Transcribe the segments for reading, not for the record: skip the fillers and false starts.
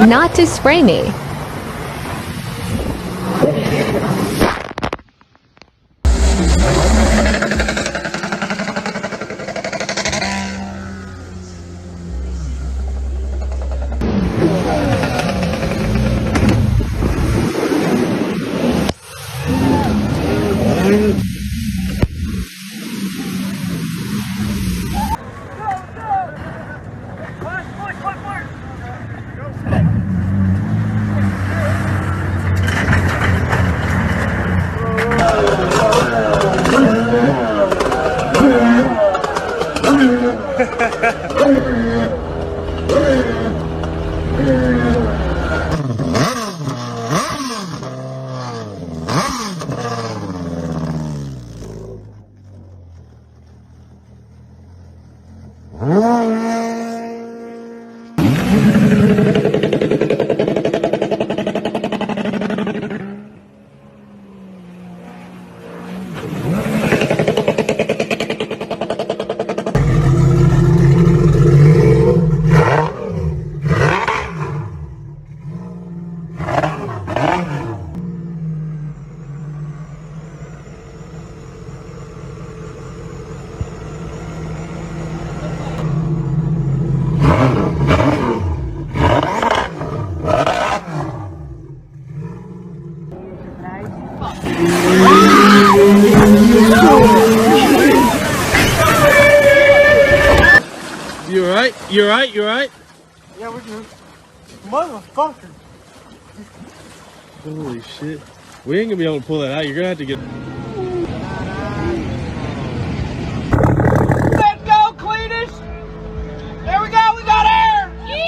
not to spray me. You alright? You alright? You alright? Yeah, we're good. Motherfucker. Holy shit. We ain't gonna be able to pull that out. You're gonna have to get... Let's go, Cletus! There we go, we got air! You!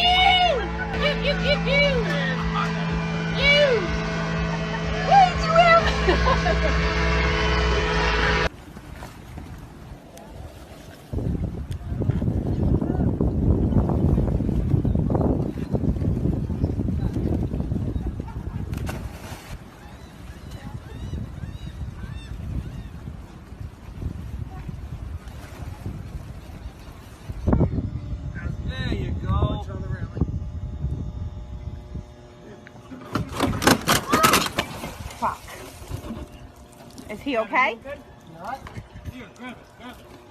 There you go. Fuck. Is he okay? Here, grab it, grab it.